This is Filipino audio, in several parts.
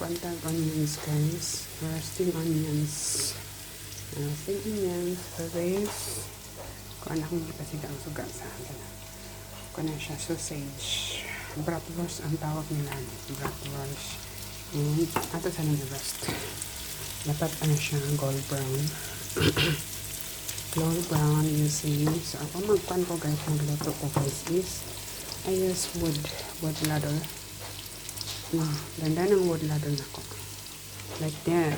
bantag onions, guys. Roasting onions. Roasting onions. Paris. Kung anak mo kasi ang suga sa akin. Kung na siya sausage. Bratwurst ang tawag nila. Bratwurst. And ato sa nang roast. Dapat ano siya gold brown. Gold brown using. So ako magpan ko guys. Magluto ko guys is I use wood ladle. Ganda ng wood ladle na ko. Like that.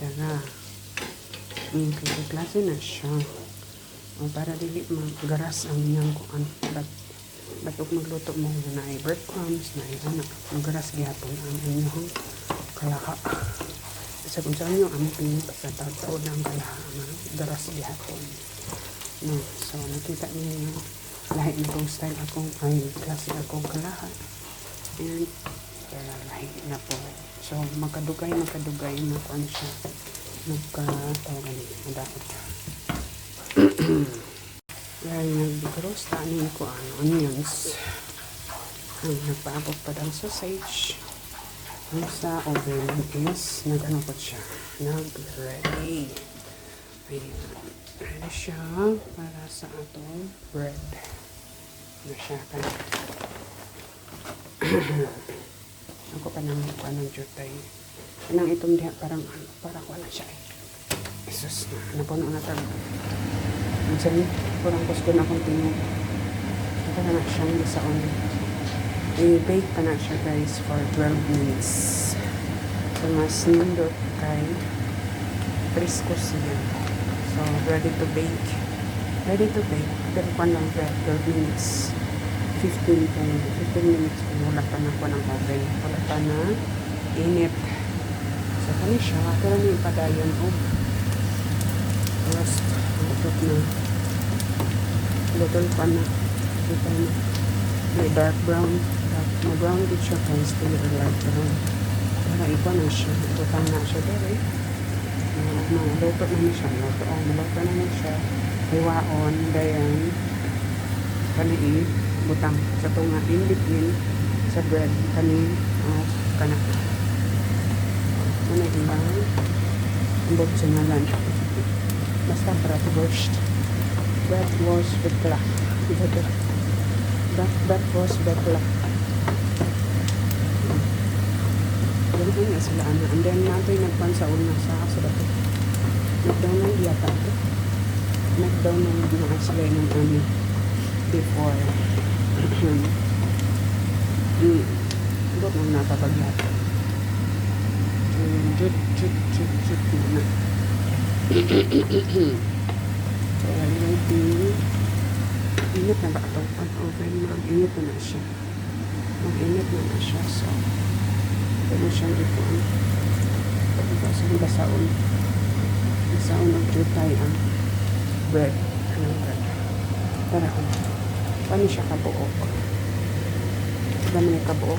Tara. Kasi klase na siya. O para dili magaras ang inyong kuan. Batok magluto mo na ay breadcrumbs na ay anak. Magaras gihapon ang inyong kalaha. Sa kung saan nyo ang pinipasatataw ng kalaha. Magaras gihapon. No. So nakita niyo lahat na itong style akong ay klase akong kalaha. And lahat na po. So makadugay na kuan siya. Nagkatawagan madakot. Dahil nag-roast tanin ko ang onions. Ang nagpaabot pa ng sausage. Ang sa oven is nag-ano po siya. Nag-ready. Ready siya para sa atong bread. Na siya ka na. Ako pa ng jutay. Nang itong diha parang wala siya eh. Jesus na. Napuno na talaga. Minsan, kurang gusto na akong tingog. Ito na siyang isaon. I-bake pa na siya guys for 12 minutes. So, mas nindot kay fresco siya. So, ready to bake. Pero kung lang 12 minutes. 15 minutes kung wala pa na ko ng oven. Wala pa na init. So, kani siya. Pero may padayon o roast. Luto pa na. May dark brown. May brown din siya guys. Pero light brown. Para iba na siya. Tutang na siya dere. Luto na niya siya. Maluto na niya siya. Hiwaon. Dayan. Kani butang sa tunga in between sa bread kani kanak ano ilang ambog sa ngalan basta bratwurst bekla bratwurst bekla yan nga sila and then natin nagpan sa una sa dato McDonald yata ito McDonald na sila ng ano before Dot nang natabagyan. Jut muna. Kaya yung init na ba ito? Oven, mag-init na siya. So, pwede siyang ipon. Basaon ng jutay ang bread. Tara ko. Paano siya kabuok? Dami na kabuok.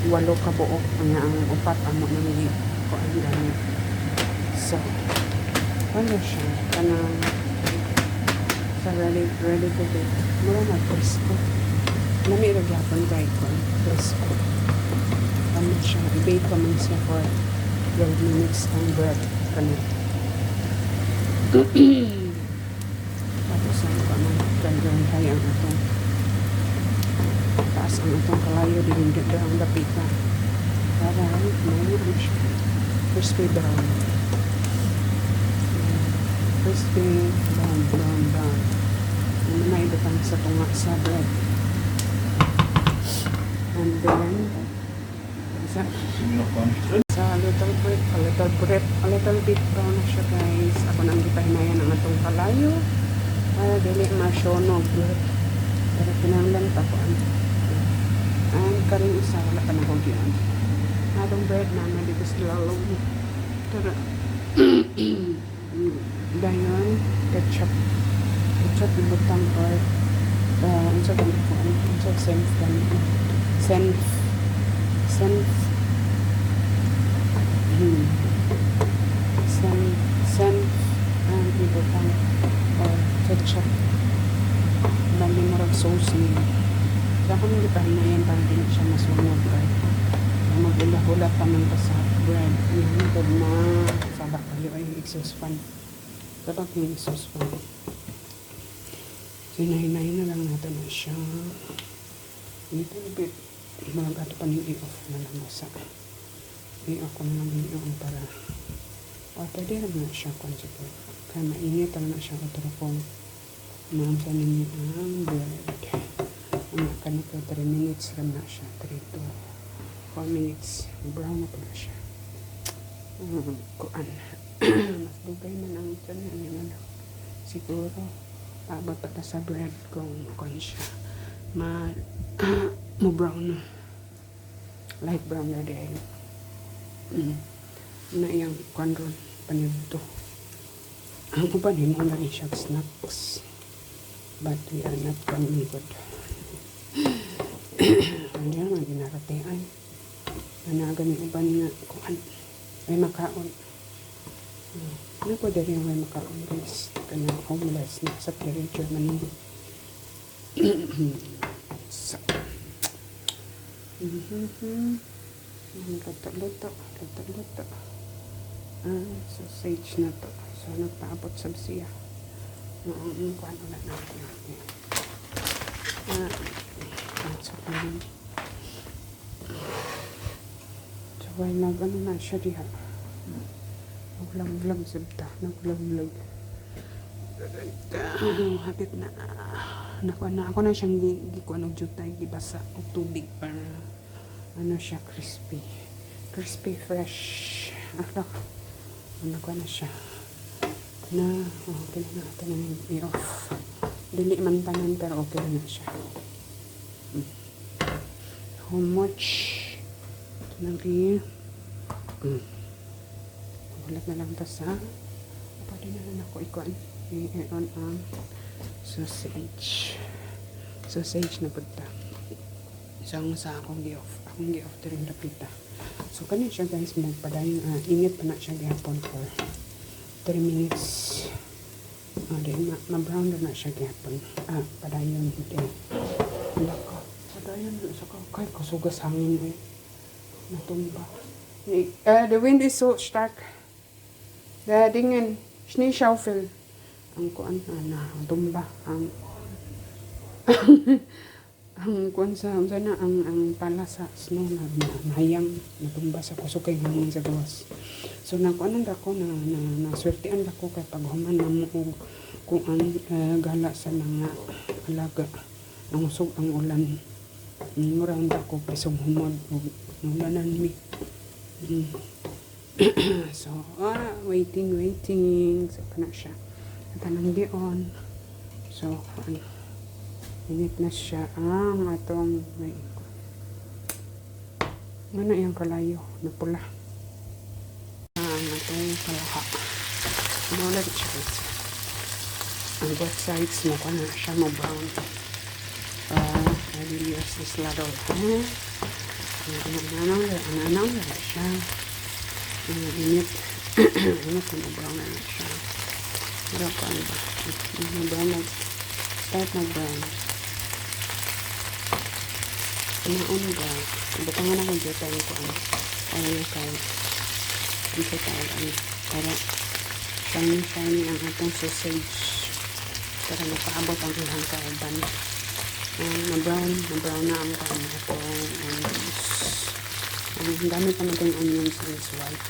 8 kabuok. Ang upat ang mamili ko ang gamit. So, paano siya? Kanang sa ready to bake. Mura na fresco. Nami ragyapon kahit ko. Fresco. Paano siya? I-bake pa man siya for 12 minutes ang bread. Kanang tapos ang kaya ang atong taas ang atong kalayo din dito ang dapita para may siya crispy brown ano na ibutang sa tunga sa bread and then sa a little bit brown na siya guys. Ako nang gipahinayan ang atong kalayo para dili masyonog pero pinanglan pa ko and karing isa wala pa na hogyan atong bread na dito sa lalong tara dayon ketchup ibutang or unsa kan ko unsa senf and ibutang or ketchup bali mo sauce niya. Kaya kung hindi pa hinayan para hindi siya masunog kahit ulat pa man ka sa bread. Yung pag na sabak kayo ay exhaust fan. Sabak yung exhaust fan. Sinahinay na lang natin na siya. Ito na bit. Mag-ato pa yung i-off na lang sa. I-off ko na lang yung para. Pwede lang na siya consider. Kaya mainit lang na siya otro kung maamsa ninyo ang bread. Ang kanito 3 minutes lang na siya. 3 to 4 minutes. Brown na pala siya. Kuan. Mas dugay man ang tiyan. Siguro abot pa sa bread kung kuan siya. Mo brown na. Light brown na dahil. Na iyang kuan ron. Panito. Ang kupanin mo na rin siya snacks. But we are not coming good. Hindi naman ginaratean. Nanagan yung uban nga kuan. May makaon. Ano po dali may makaon guys. Kanya homeless na sa Germany. So. Luto. Sausage na to. So, nagpaabot sa siya. Kung ano na natin. So, while nag-ano na siya diha. Naglag sabta. Naglag. Hapit na. Nakuha na. Ako na siyang gikuha ng jutay. Gibasa o tubig para ano siya, crispy. Crispy, fresh. Nakuha na siya. Okay na natin na i-off. Dili man tanan pero okay na siya. How much? Ito na rin. Ulat na lang ito sa pwede na lang ako ikuan. I-on ang sausage. Sausage na punta. Isang sa akong gi-off. Akong gi-off ito rin napita. So, kanin siya guys. Magpadayon. Init pa na siya gihapon for 3 minutes. Then, ma-brown na siya gihapon. Padayon. Wala ka. Padayon na siya. Kahit kasugas hangin eh. Natumba. The wind is so stark. The dingen. Schneeschaufel. Ang kuan na tumba. Ang kuan sa na ang pala sa snow na mahayang natumba sa kusukay hangin sa gawas. So nakuanan ako na swertean ako kay paghuman na mo kung ang gala sa mga alaga ang usog ang ulan. Murang ako pisong humod ug ulanan mi. So waiting so kana siya. Tanang dion. So init na siya ang atong may ano yung kalayo na pula ang atong kalaha ulit siya on both sides mo ka na siya mo brown I will use this ladle ananaw na siya init init na brown na siya pero paano ba brown start na brown naon ba batangan ako dito tayo ko ano kay dito tayo para shiny ang atong sausage para mapaabot ang ilang kauban na brown na ang atong onions ang dami pa natin onions is white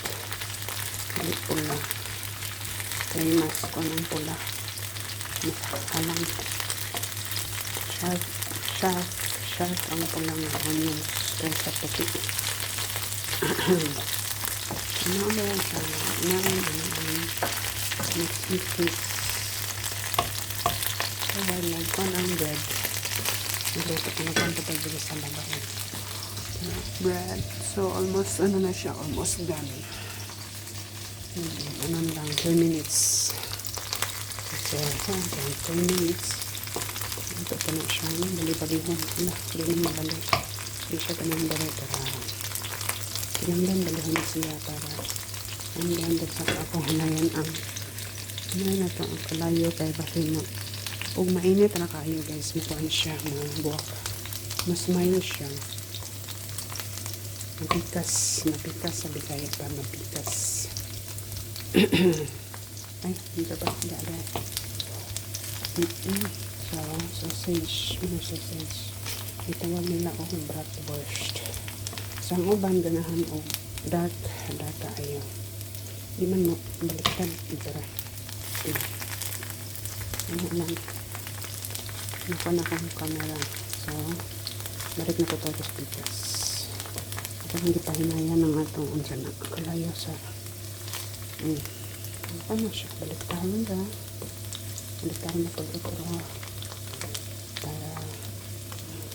ay pula kaya mas ko ng pula mas halang sharp ang pulang onions kaysa puti. Ano ba yan siya? Mix. Kaya nagpan ang bread. Nagluto ko na pagpapagbilis sa babae. Bread. So, almost done. Ano lang, 2 minutes. So, 2 minutes. Ito pa na siya. Bali-balihon. Hindi naman bali. Hindi siya ganang bali. Ganang balihon siya para ang ganda sa ako hanayan ang hanayan na ito ang kalayo kay bakit huwag mainit na kayo guys. Mukuhan siya. Mabuwak. Mas mayo siya. Mapikas sa Bisaya pa, mapikas. Ay, dito ba? Dada. So, sausage. Ano sausage? Itawag nila o bratwurst. Sa uban ganahan o dark ayo. Di man mo baliktad ito ra. Ano lang. Nakuha na akong camera. So, balik na ko ito sa pikas. Ito hindi pa hinaya ng atong unsa na kalayo sa ano siya, baliktaran ba? Baliktaran na ito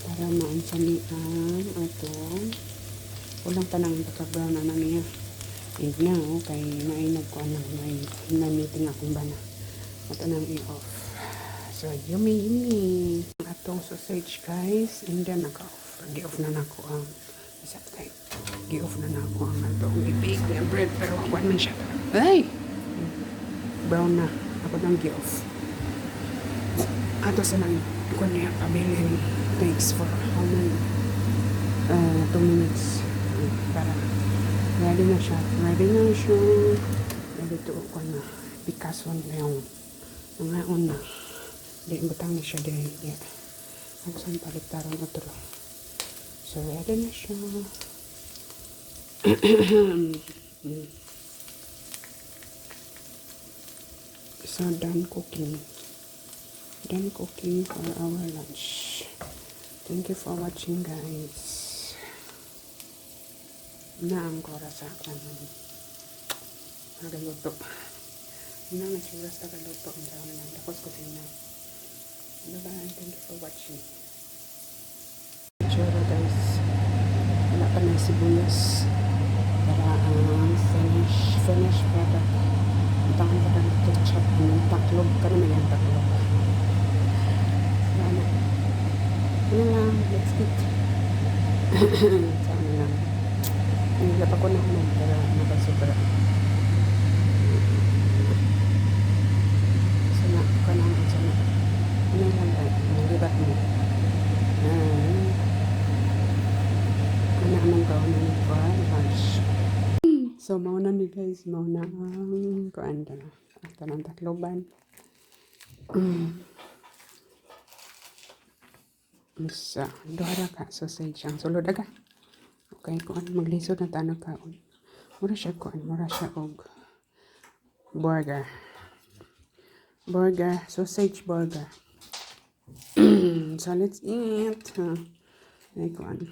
para maansanian atong ulang pa nang pagka-brown na niya. And now, kay mainag ko may meeting akong bana. Ito nang i-off. So, yummy. Atong sausage, guys. And then, naka-off. Gi-off na nako ang isa kay. Gi-off na nako ang atong i-bake na bread. Pero, kuwan man siya. Ay! Brown na. Ako nang gi-off. Ato sa nang kuwan niya pabilin. Thanks for how many 2 minutes. Para ready na siya. Ready to kuwan na. Pikason na yung mga una. Di butang na siya din. Yeah. Ang saan paliktaran otro. So, ready na siya. So, done cooking. Done cooking for our lunch. Thank you for watching, guys. Na ang oras sa kanan. Nagaluto. Na nagsuras na galuto. Ang saan lang. Dakos ko sila. Bye-bye. Thank you for watching. Tsura, guys. Wala pa na sibuyas. Para finish product. Tangan pa na ketchup. Taklog ka naman yung taklog. Ano? Ano lang. Let's eat. Saan lang. Nilap ako na ano. Para nakasubra. Sana ka na. Sana. Ano lang tayo. Nalibat mo. Ano amang kaunan ko. Lunch. So, mauna ni guys. Mauna ang kuanda. Ito ng takloban. Isa. Dohara ka. Sausage. Ang sulod aga. Okay. Kung ano maglisod na tanong kaon. Mura siya kuan. Mura siya og burger. Sausage burger. So, let's eat. Ay kuan.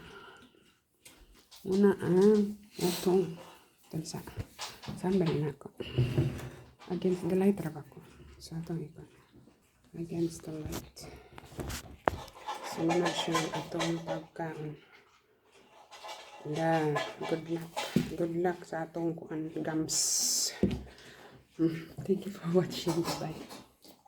Una ang itong tansa. Saan ba rin ako? Against the light raba ko. So, itong ikon. Against the light. So, na siya itong pagkaon. Good luck sa atong kuan gums. Thank you for watching. Bye.